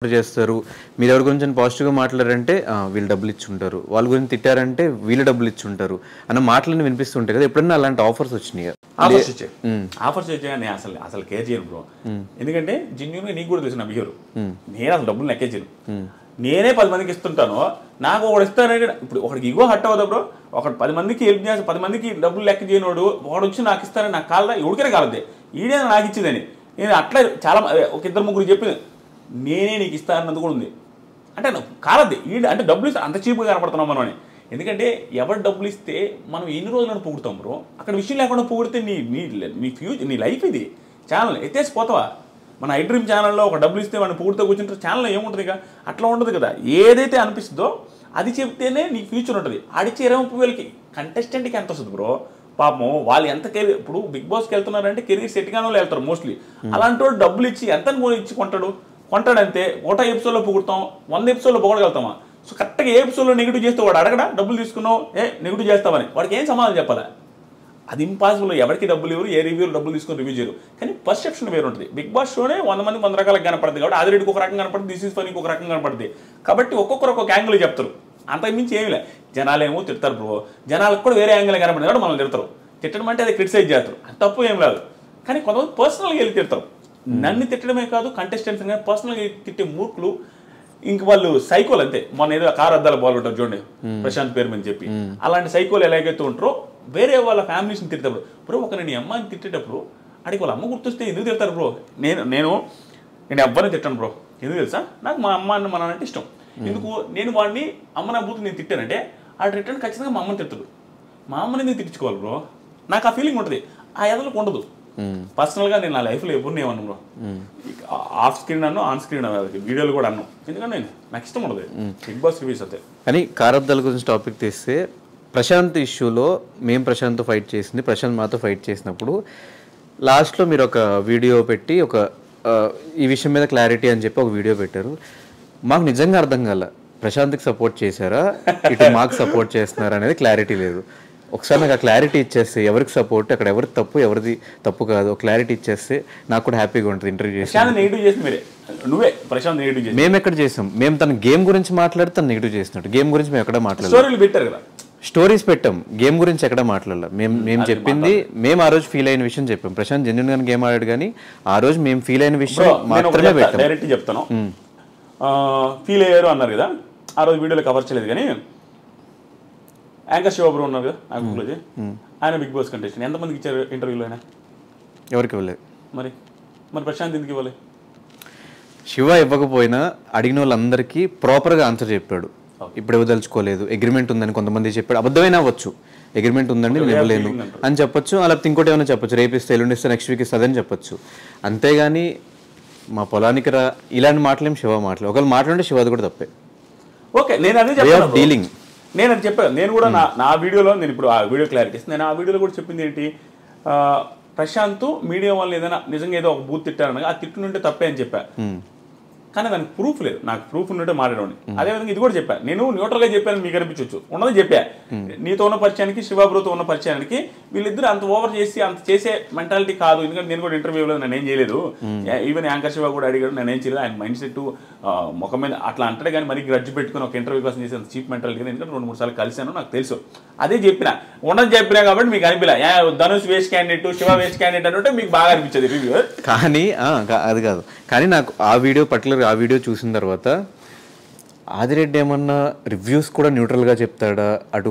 చేస్తారు. మీరు ఎవరి గురించి పాజిటివ్గా మాట్లాడారంటే వీళ్ళు డబ్బులు ఇచ్చుంటారు, వాళ్ళ గురించి తిట్టారంటే వీళ్ళు డబ్బులు ఇచ్చుంటారు అన్న మాటలను వినిపిస్తుంటాయి కదా. ఎప్పుడన్నా అలాంటి ఆఫర్స్ వచ్చినాయి? ఆఫర్స్ వచ్చాయి నేను అసలు అసలు కేర్ చేయను బ్రో. ఎందుకంటే జెన్యూన్గా నీకు కూడా తెలుసు నా బిహేవియర్. నేను అసలు డబ్బులు లెక్కే చేయను. నేనే 10 మందికి ఇస్తుంటాను. నాకు ఒకడు ఇస్తానంటే ఇప్పుడు ఒకడికి ఇగో హట్ అవుదా బ్రో. ఒకటి 10 మందికి హెల్ప్ చేసి 10 మందికి డబ్బులు లెక్క చేయనోడు వాడు వచ్చి నాకు ఇస్తానని నాకు కాలదా ఎవరికైనా కాలదే ఈడే నాకు ఇచ్చేదని. నేను అట్లా చాలా ఒక 2-3 చెప్పింది నేనే నీకు ఇస్తానన్నది కూడా ఉంది. అంటే కాలద్ది ఈడ అంటే డబ్బులు ఇస్తే అంత చీప్గా కనపడుతున్నాం మనం అని. ఎందుకంటే ఎవరు డబ్బులు ఇస్తే మనం ఎన్ని రోజులను పొగుడుతాం బ్రో. అక్కడ విషయం లేకుండా పొగిడితే నీ ఫ్యూచర్ నీ లైఫ్ ఇది. ఛానల్ ఎత్తేసి పోతావా? మన ఐ డ్రీమ్ ఛానల్లో ఒక డబ్బులు ఇస్తే వాడిని పొగిడితే కూర్చుంటారు. ఛానల్లో ఏముంటుంది ఇక అట్లా ఉండదు కదా. ఏదైతే అనిపిస్తుందో అది చెప్తేనే నీకు ఫ్యూచర్ ఉంటుంది. ఆడిచ్చే 20,000కి కంటెస్టెంట్కి ఎంత వస్తుంది బ్రో? పాపం వాళ్ళు ఎంత కెరీర్ ఇప్పుడు బిగ్ బాస్కి వెళ్తున్నారంటే కెరీర్ సెట్ గానే వెళ్తారు మోస్ట్లీ. అలాంటి వాడు డబ్బులు ఇచ్చి ఎంత ఇచ్చి కొంటాడంతే. ఒకటో ఎపిసోడ్లో పొగుడతాం, 100 ఎపిసోడ్లో పొగడగలుగుతామా? సో కరెక్ట్గా ఏ ఎపిసోడ్లో నెగిటివ్ చేస్తే వాడు అడగడా డబ్బులు తీసుకున్నావు నెగిటివ్ చేస్తామని వాడికి ఏం సమాధానం చెప్పాలా? అది ఇంపాసిబుల్. ఎవరికి డబ్బులు ఇవ్వరు, ఏ రివ్యూలు డబ్బులు తీసుకొని రివ్యూ చేయరు. కానీ పర్సెప్షన్ వేరు ఉంటుంది. బిగ్ బాస్ షోనే 100 మందికి 100 రకాలుగా కనపడుతుంది కాబట్టి ఆదిరెడ్డికి ఒక రకం కనపడుతుంది, దిస్ ఈజ్ ఫనీకి ఒక రకం కనపడుతుంది. కాబట్టి ఒక్కొక్కరు ఒక్కొక్క యాంగిల్ చెప్తారు. అంతకుమించి ఏమి లే. జనాలేమో తిడతారు బ్రో, జనాలకు కూడా వేరే యాంగిల్ కనపడుతుంది కాబట్టి మనం తిడతారు. తిట్టడం అంటే అది క్రిటిసైజ్ చేస్తారు, అది తప్పు ఏం లేదు. కానీ కొంతమంది పర్సనల్గా వెళ్ళి తిడతారు. నన్ను తిట్టడమే కాదు కంటెస్టెంట్స్ కానీ పర్సనల్గా తిట్టే మూర్ఖులు ఇంక వాళ్ళు సైకోలు అంతే. మొన్న ఏదో కారు అద్దాల బాల్ ఉంటారు చూడండి ప్రశాంత్ పేరు అని చెప్పి, అలాంటి సైకోలు ఎలాగైతే ఉంటారో వేరే వాళ్ళ ఫ్యామిలీస్ని తిట్టేటప్పుడు బ్రో ఒక నేను అమ్మాయిని తిట్టేటప్పుడు అడిగి వాళ్ళ అమ్మ గుర్తొస్తే ఎందుకు తిడతారు బ్రో? నేను ఎవరిని తిట్టాను బ్రో. ఎందుకు తెలుసా? నాకు మా అమ్మ అన్న మా నాన్న అంటే ఇష్టం. ఎందుకు నేను వాడిని అమ్మ నా బూతు నేను తిట్టానంటే ఆ రిటర్న్ ఖచ్చితంగా మా అమ్మని తిడతాడు. మా అమ్మని నేను తిట్టించుకోవాలి బ్రో. నాకు ఆ ఫీలింగ్ ఉంటుంది, ఆ ఎదలకు ఉండదు. పర్సనల్గా నేను నా లైఫ్లో ఎప్పుడు ఏమన్నా బ్రో, ఆఫ్ స్క్రీన్ అన్ను ఆన్ స్క్రీన్ వీడియోలు కూడా అన్నాను. ఎందుకంటే నాకు ఇష్టం ఉండదు బిగ్ బాస్ రివ్యూస్ అయితే. కానీ కారబ్దాల గురించి టాపిక్ తీస్తే ప్రశాంత్ ఇష్యూలో మేము ప్రశాంత్తో ఫైట్ చేసింది, ప్రశాంత్ మాతో ఫైట్ చేసినప్పుడు లాస్ట్లో మీరు ఒక వీడియో పెట్టి ఈ విషయం మీద క్లారిటీ అని చెప్పి ఒక వీడియో పెట్టారు. మాకు నిజంగా అర్థం కాల, ప్రశాంత్కి సపోర్ట్ చేశారా ఇటు మాకు సపోర్ట్ చేస్తున్నారా అనేది క్లారిటీ లేదు. ఒకసారి నాకు ఆ క్లారిటీ ఇచ్చేస్తే ఎవరికి సపోర్ట్, అక్కడ ఎవరికి తప్పు ఎవరిది తప్పు కాదు క్లారిటీ ఇచ్చేస్తే నాకు కూడా హ్యాపీగా ఉంటుంది. ఇంటర్వ్యూ చేసి మేము ఎక్కడ చేసాం? మేము తన గేమ్ గురించి మాట్లాడి తను నెగిటివ్ చేసినట్టు. గేమ్ గురించి మేము ఎక్కడ మాట్లాడలేదు, స్టోరీస్ పెట్టాం, గేమ్ గురించి ఎక్కడ మాట్లాడలేదు. మేము చెప్పింది మేము ఆ రోజు ఫీల్ అయిన విషయం చెప్పాం. ప్రశాంత్ జెన్యూన్ గానే గేమ్ ఆడాడు కానీ ఆ రోజు మేము ఫీల్ అయిన విషయం మాత్రమే పెట్టాం. డైరెక్ట్ చెప్తాను, ఫీల్ అయ్యారు అన్నారు కదా ఆ రోజు వీడియోలో కవర్ చేయలేదు. కానీ యాంకర్ శివబ్రో ఉన్నారు కదా యాంకర్లోజీ, ఆయన బిగ్ బాస్ కంటెస్టెంట్. ఎంతమందికి ఇచ్చారు ఇంటర్వ్యూలో? ఆయన ఎవరికి ఇవ్వలేదు. మరి ప్రశాంత్ ఎందుకు ఇవ్వాలి? శివ ఇవ్వకపోయినా అడిగిన వాళ్ళందరికీ ప్రాపర్గా ఆన్సర్ చెప్పాడు. ఇప్పుడు ఇవ్వదలుచుకోలేదు, అగ్రిమెంట్ ఉందని కొంతమంది చెప్పాడు. అబద్ధమైనా అవ్వచ్చు, అగ్రిమెంట్ ఉందండి నేను ఇవ్వలేను అని చెప్పొచ్చు, లేకపోతే ఇంకోటి ఏమైనా చెప్పొచ్చు, రేపిస్తే ఎల్లుండిస్తే నెక్స్ట్ వీక్ ఇస్తుందని చెప్పొచ్చు. అంతేగాని మా పొలానికి రా ఇలాంటి మాటలేం శివ మాటలు. ఒకవేళ మాట్లాడే శివ అది కూడా తప్పే. ఓకే నేను అదే డీలింగ్ నేను అది చెప్పాను. నేను కూడా నా వీడియోలో నేను ఇప్పుడు ఆ వీడియో క్లారిటీ ఇస్తాను. నేను ఆ వీడియోలో కూడా చెప్పింది ఏంటి, ప్రశాంత్ మీడియా వాళ్ళు ఏదైనా నిజంగా ఏదో ఒక బూత్ తిట్టారనగా ఆ తిట్టునుంటే తప్పే అని చెప్పా. కానీ దానికి ప్రూఫ్ లేదు, నాకు ప్రూఫ్ ఉన్నట్టే మాట్లాడండి. అదేవిధంగా ఇది కూడా చెప్పాను, నేను న్యూట్రల్గా చెప్పాను మీకు అనిపించవచ్చు, ఉన్నది చెప్పా. నీతో ఉన్న పరిచయానికి శివబ్రోతో ఉన్న పరిచయానికి వీళ్ళిద్దరు అంత ఓవర్ చేసి అంత చేసే మెంటాలిటీ కాదు. ఎందుకంటే నేను కూడా ఇంటర్వ్యూలో నేను ఏం చేయలేదు, ఈవెన్ యాంకర్ శివ కూడా అడిగాడు, నేను ఏం చేయలేదు. ఆయన మైండ్ సెట్ ముఖం మీద అట్లా అంటాడు. కానీ మరి గ్రడ్జ్ పెట్టుకుని ఒక ఇంటర్వ్యూ కోసం చేసి అంత చీప్ మెంటాలిటీ. ఎందుకంటే 2-3 సార్లు కలిసాను, నాకు తెలుసు. అదే చెప్పినా ఉన్నది చెప్పినా కాబట్టి మీకు అనిపిలా Dhanush waste candidate Shiva waste candidate అంటే మీకు బాగా అనిపించదు రివ్యూ. కానీ అది కాదు. కానీ నాకు ఆ వీడియో పర్టికులర్ ఆ వీడియో చూసిన తర్వాత ఆదిరెడ్డి ఏమన్నా రివ్యూస్ కూడా న్యూట్రల్గా చెప్తాడా, అటు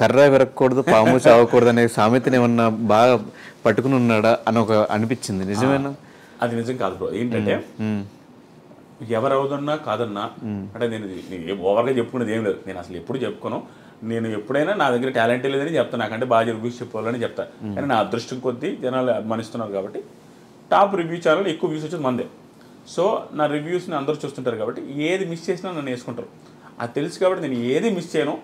కర్ర విరగకూడదు పాము చావకూడదు అనే సామెతను ఏమన్నా బాగా పట్టుకుని ఉన్నాడా అని ఒక అనిపించింది. నిజమేనా? అది నిజం కాదు బ్రో. ఏంటంటే ఎవరవుదన్నా కాదన్నా అంటే నేను ఓవర్గా చెప్పుకునేది ఏం లేదు. నేను అసలు ఎప్పుడు చెప్పుకోను. నేను ఎప్పుడైనా నా దగ్గర టాలెంట్ లేదని చెప్తాను, నాకంటే బాగా రివ్యూస్ చెప్పుకోవాలని చెప్తాను. కానీ నా అదృష్టం కొద్దీ జనాలు అభిమానిస్తున్నారు కాబట్టి టాప్ రివ్యూ ఛానల్ ఎక్కువ వ్యూస్ వచ్చేది మందే. సో నా రివ్యూస్ని అందరూ చూస్తుంటారు కాబట్టి ఏది మిస్ చేసినా నన్ను వేసుకుంటారు. అది తెలుసు కాబట్టి నేను ఏది మిస్ చేయను.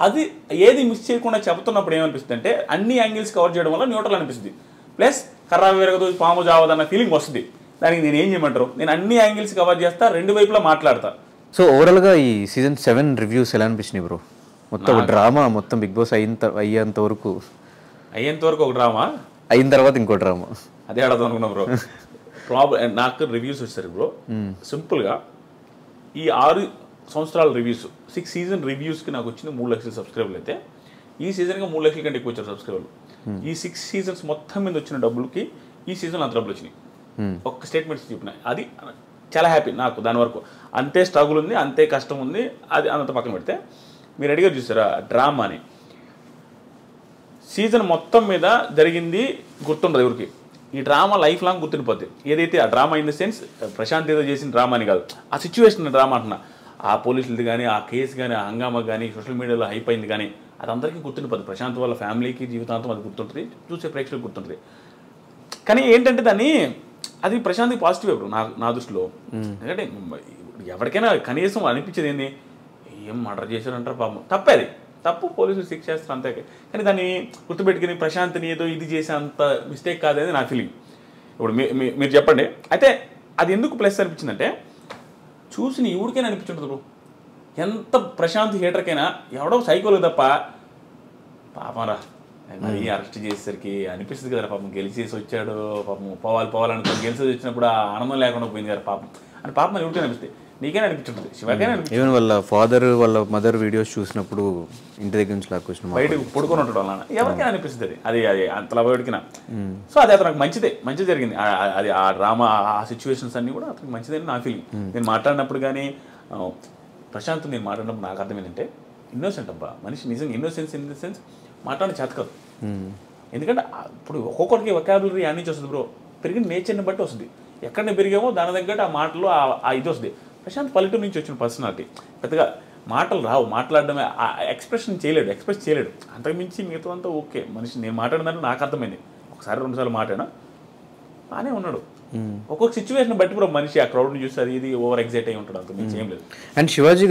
అది ఏది మిస్ చేయకుండా చెప్తున్నప్పుడు ఏమనిపిస్తుంది అంటే అన్ని యాంగిల్స్ కవర్ చేయడం వల్ల న్యూట్రల్ అనిపిస్తుంది. ప్లస్ కర్రా విరగదు పాము జావదన్న ఫీలింగ్ వస్తుంది. దానికి నేను ఏం చేయమంటారు, నేను అన్ని యాంగిల్స్ కవర్ చేస్తా, 2 వైపులా మాట్లాడతా. సో ఓవరాల్గా ఈ సీజన్ 7 రివ్యూస్ ఎలా అనిపించినాయి బ్రో? మొత్తం డ్రామా, మొత్తం బిగ్ బాస్ అయ్యేంత వరకు ఒక డ్రామా, అయిన తర్వాత ఇంకో డ్రామా. అదే అడదాం అనుకున్నా బ్రో. నాకు రివ్యూస్ వచ్చారు బ్రో. సింపుల్గా ఈ 6 సంవత్సరాల రివ్యూస్ 6 సీజన్ రివ్యూస్కి నాకు వచ్చింది 3 లక్షల సబ్స్క్రైబర్లు అయితే ఈ సీజన్గా 3 లక్షల కంటే ఎక్కువ వచ్చారు సబ్స్క్రైబర్లు. ఈ 6 సీజన్స్ మొత్తం మీద వచ్చిన డబ్బులకి ఈ సీజన్ అంత డబ్బులు వచ్చినాయి. ఒక్క స్టేట్మెంట్స్ చెప్పిన అది చాలా హ్యాపీ నాకు. దాని వరకు అంతే స్ట్రగుల్ ఉంది, అంతే కష్టం ఉంది, అది అంత పక్కన పెడితే మీరు అడిగారు చూసారా డ్రామా అని. సీజన్ మొత్తం మీద జరిగింది గుర్తుండదు ఎవరికి. ఈ డ్రామా లైఫ్ లాంగ్ గుర్తుండిపోద్ది. ఏదైతే ఆ drama in the sense Prashant ఏదో చేసిన డ్రామా అని కాదు, ఆ సిచ్యువేషన్ డ్రామా అంటున్నా. ఆ పోలీసులది కానీ, ఆ కేసు కానీ, ఆ హంగామా కానీ, సోషల్ మీడియాలో హైప్ అయింది కానీ అది అందరికీ గుర్తుండిపోద్ది. ప్రశాంత్ వాళ్ళ ఫ్యామిలీకి జీవితాంతం అది గుర్తుంటుంది, చూసే ప్రేక్షకులకు గుర్తుంటుంది. కానీ ఏంటంటే దాన్ని అది ప్రశాంత్కి పాజిటివ్ ఇప్పుడు నా దృష్టిలో. ఎందుకంటే ఎవరికైనా కనీసం అనిపించేది ఏంది, ఏం మర్డర్ చేశారంటారు పాపం, తప్పేది తప్పు, పోలీసులు శిక్ష చేస్తారు అంతే. కానీ దాన్ని గుర్తుపెట్టుకుని ప్రశాంత్ని ఏదో ఇది చేసే అంత మిస్టేక్ కాదనేది నా ఫీలింగ్. ఇప్పుడు మీరు చెప్పండి. అయితే అది ఎందుకు ప్లస్ అనిపించిందంటే చూసిన ఎవరికైనా అనిపించుంటుంది బ్రో. ఎంత ప్రశాంత్ హేటర్కైనా ఎవడో సైకోలు తప్ప పాపం రా మరీ అరెస్ట్ చేసేసరికి అనిపిస్తుంది కదా పాపం, గెలిచేసి వచ్చాడు పాపం, పోవాలనుకో గెలిచేసి వచ్చినప్పుడు ఆ ఆనందం లేకుండా పోయింది కదా పాపం అని పాపం ఎవరికైనా అనిపిస్తుంది. నీకైనా అనిపించుంటుంది, శివకైనా అనిపిస్తుంది. ఈవెన్ వాళ్ళ ఫాదర్ వాళ్ళ మదర్ వీడియోస్ చూసినప్పుడు ఇంటి దగ్గర నుంచి లాక్కొచ్చిన బయటకు పడుకొని ఉంటాడు అలా ఎవరికైనా అనిపిస్తుంది అది అది అంతలా బయటకినా. సో అది అతనికి మంచిదే జరిగింది. అది ఆ డ్రామా ఆ సిచ్యువేషన్స్ అన్నీ కూడా అతనికి మంచిదని నా ఫీలింగ్. నేను మాట్లాడినప్పుడు కానీ ప్రశాంత్ నేను మాట్లాడినప్పుడు నాకు అర్థం ఏంటంటే ఇన్నోసెంట్ అబ్బా మనిషి, నిజంగా ఇన్నోసెన్స్ ఇన్ ద సెన్స్ మాట్లాడిన చేత కాదు. ఎందుకంటే ఇప్పుడు ఒక్కొక్కరికి వొకాబులరీ అన్ని నుంచి వస్తుంది బ్రో, పెరిగిన నేచర్ని బట్టి వస్తుంది. ఎక్కడ పెరిగామో దాని తగ్గట్టు ఆ మాటలు ఆ ఇది వస్తుంది. ప్రశాంత్ పల్లెటూరు నుంచి వచ్చిన పర్సనాలిటీ, పెద్దగా మాటలు రావు, మాట్లాడడమే ఎక్స్ప్రెస్ చేయలేడు. అంతకుమించి మిగతా అంతా ఓకే మనిషి. నేను మాట్లాడిందంటే నాకు అర్థమైంది, ఒకసారి 2 సార్లు మాట్లాడినా బాగానే ఉన్నాడు. ఒక్కొక్క సిచ్యువేషన్ బట్టి బ్రో మనిషి ఆ క్రౌడ్ని చూసి అది ఇది ఓవర్ ఎగ్జైట్ అయి ఉంటాడు, అంతకుమించి ఏం లేదు. అండ్ శివాజీ